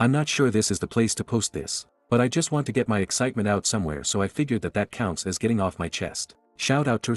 I'm not sure this is the place to post this, but I just want to get my excitement out somewhere, so I figured that counts as getting off my chest. Shout out to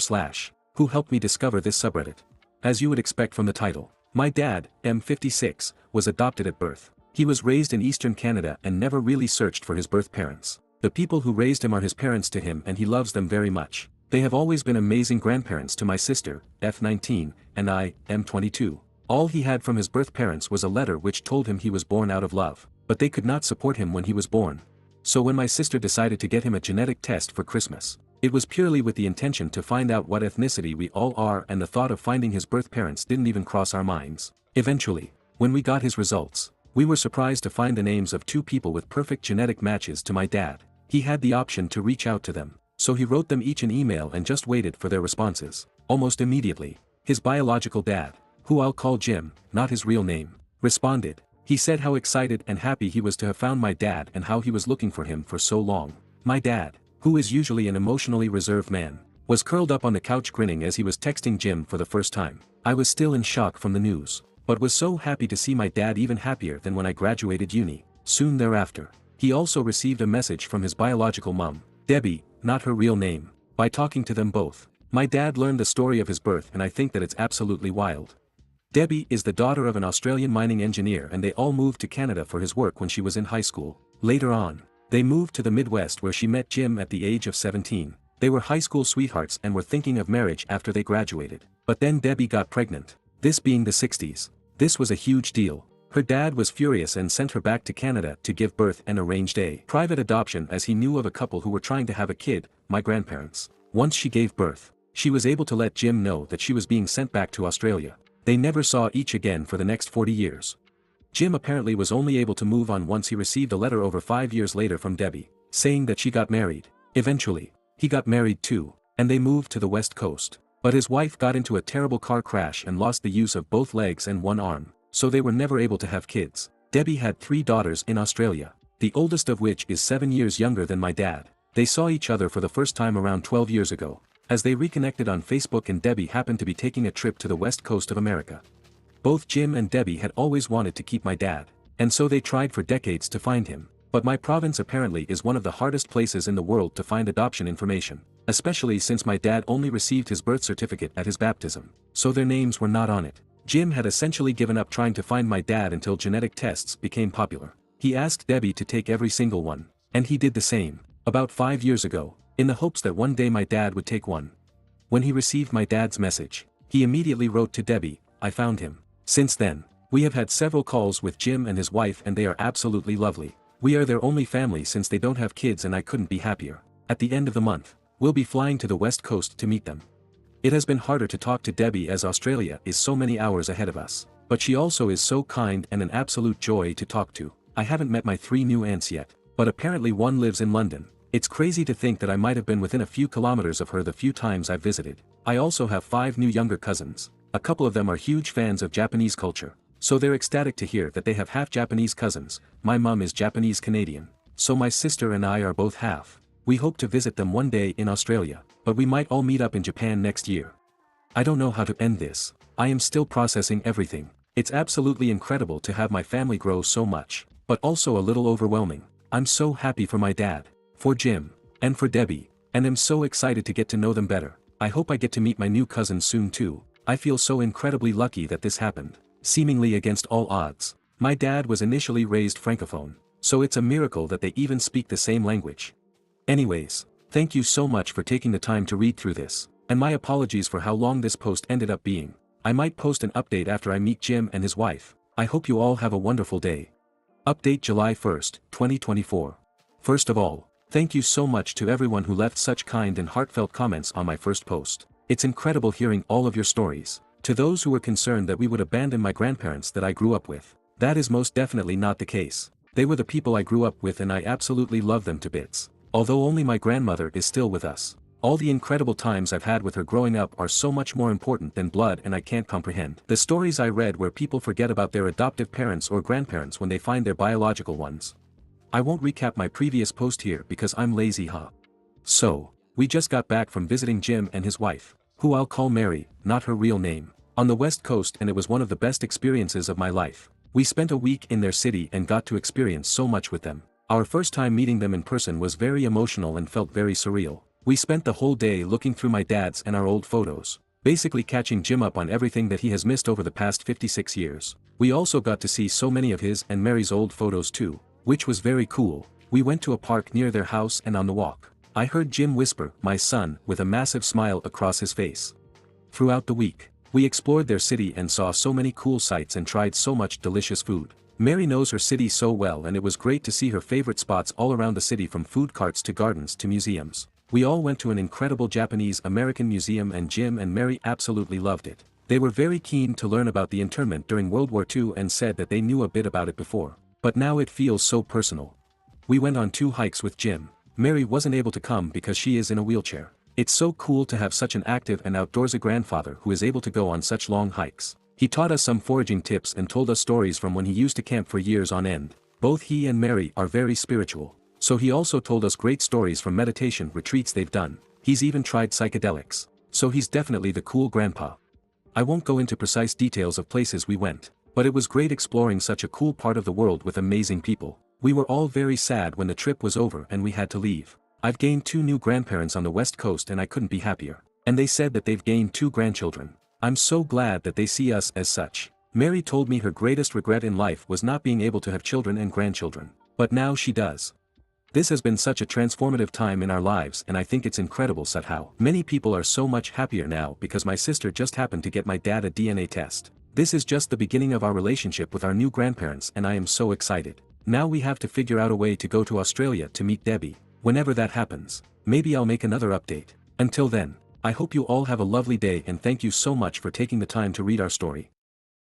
/ who helped me discover this subreddit. As you would expect from the title, my dad, M56, was adopted at birth. He was raised in eastern Canada and never really searched for his birth parents. The people who raised him are his parents to him, and he loves them very much. They have always been amazing grandparents to my sister, F19, and I, M22. All he had from his birth parents was a letter which told him he was born out of love, but they could not support him when he was born. So when my sister decided to get him a genetic test for Christmas, it was purely with the intention to find out what ethnicity we all are, and the thought of finding his birth parents didn't even cross our minds. Eventually, when we got his results, we were surprised to find the names of two people with perfect genetic matches to my dad. He had the option to reach out to them, so he wrote them each an email and just waited for their responses. Almost immediately, his biological dad, who I'll call Jim, not his real name, responded. He said how excited and happy he was to have found my dad and how he was looking for him for so long. My dad, who is usually an emotionally reserved man, was curled up on the couch grinning as he was texting Jim for the first time. I was still in shock from the news, but was so happy to see my dad, even happier than when I graduated uni. Soon thereafter, he also received a message from his biological mom, Debbie, not her real name. By talking to them both, my dad learned the story of his birth, and I think that it's absolutely wild. Debbie is the daughter of an Australian mining engineer, and they all moved to Canada for his work when she was in high school. Later on, they moved to the Midwest where she met Jim at the age of 17. They were high school sweethearts and were thinking of marriage after they graduated. But then Debbie got pregnant. This being the 60s, this was a huge deal. Her dad was furious and sent her back to Canada to give birth and arranged a private adoption, as he knew of a couple who were trying to have a kid, my grandparents. Once she gave birth, she was able to let Jim know that she was being sent back to Australia. They never saw each again for the next 40 years. Jim apparently was only able to move on once he received a letter over 5 years later from Debbie, saying that she got married. Eventually, he got married too, and they moved to the West Coast. But his wife got into a terrible car crash and lost the use of both legs and one arm, so they were never able to have kids. Debbie had 3 daughters in Australia, the oldest of which is 7 years younger than my dad. They saw each other for the first time around 12 years ago, as they reconnected on Facebook, and Debbie happened to be taking a trip to the west coast of America. Both Jim and Debbie had always wanted to keep my dad, and so they tried for decades to find him. But my province apparently is one of the hardest places in the world to find adoption information, especially since my dad only received his birth certificate at his baptism, so their names were not on it. Jim had essentially given up trying to find my dad until genetic tests became popular. He asked Debbie to take every single one, and he did the same, about 5 years ago, in the hopes that one day my dad would take one. When he received my dad's message, he immediately wrote to Debbie, "I found him." Since then, we have had several calls with Jim and his wife, and they are absolutely lovely. We are their only family since they don't have kids, and I couldn't be happier. At the end of the month, we'll be flying to the West Coast to meet them. It has been harder to talk to Debbie as Australia is so many hours ahead of us, but she also is so kind and an absolute joy to talk to. I haven't met my 3 new aunts yet, but apparently one lives in London. It's crazy to think that I might have been within a few kilometers of her the few times I've visited. I also have 5 new younger cousins. A couple of them are huge fans of Japanese culture, so they're ecstatic to hear that they have half Japanese cousins. My mum is Japanese Canadian, so my sister and I are both half. We hope to visit them one day in Australia, but we might all meet up in Japan next year. I don't know how to end this. I am still processing everything. It's absolutely incredible to have my family grow so much, but also a little overwhelming. I'm so happy for my dad, for Jim, and for Debbie, and am so excited to get to know them better. I hope I get to meet my new cousins soon too. I feel so incredibly lucky that this happened, seemingly against all odds. My dad was initially raised Francophone, so it's a miracle that they even speak the same language. Anyways, thank you so much for taking the time to read through this, and my apologies for how long this post ended up being. I might post an update after I meet Jim and his wife. I hope you all have a wonderful day. Update July 1st, 2024. First of all, thank you so much to everyone who left such kind and heartfelt comments on my first post. It's incredible hearing all of your stories. To those who were concerned that we would abandon my grandparents that I grew up with, that is most definitely not the case. They were the people I grew up with, and I absolutely love them to bits. Although only my grandmother is still with us, all the incredible times I've had with her growing up are so much more important than blood, and I can't comprehend the stories I read where people forget about their adoptive parents or grandparents when they find their biological ones. I won't recap my previous post here because I'm lazy, huh? So, we just got back from visiting Jim and his wife, who I'll call Mary, not her real name, on the West Coast, and it was one of the best experiences of my life. We spent a week in their city and got to experience so much with them. Our first time meeting them in person was very emotional and felt very surreal. We spent the whole day looking through my dad's and our old photos, basically catching Jim up on everything that he has missed over the past 56 years. We also got to see so many of his and Mary's old photos too, which was very cool. We went to a park near their house and on the walk, I heard Jim whisper, "My son," with a massive smile across his face. Throughout the week, we explored their city and saw so many cool sights and tried so much delicious food. Mary knows her city so well and it was great to see her favorite spots all around the city, from food carts to gardens to museums. We all went to an incredible Japanese-American museum and Jim and Mary absolutely loved it. They were very keen to learn about the internment during World War II and said that they knew a bit about it before, but now it feels so personal. We went on 2 hikes with Jim. Mary wasn't able to come because she is in a wheelchair. It's so cool to have such an active and outdoorsy grandfather who is able to go on such long hikes. He taught us some foraging tips and told us stories from when he used to camp for years on end. Both he and Mary are very spiritual, so he also told us great stories from meditation retreats they've done. He's even tried psychedelics, so he's definitely the cool grandpa. I won't go into precise details of places we went, but it was great exploring such a cool part of the world with amazing people. We were all very sad when the trip was over and we had to leave. I've gained 2 new grandparents on the West Coast and I couldn't be happier. And they said that they've gained 2 grandchildren. I'm so glad that they see us as such. Mary told me her greatest regret in life was not being able to have children and grandchildren. But now she does. This has been such a transformative time in our lives and I think it's incredible how many people are so much happier now because my sister just happened to get my dad a DNA test. This is just the beginning of our relationship with our new grandparents and I am so excited. Now we have to figure out a way to go to Australia to meet Debbie. Whenever that happens, maybe I'll make another update. Until then, I hope you all have a lovely day and thank you so much for taking the time to read our story.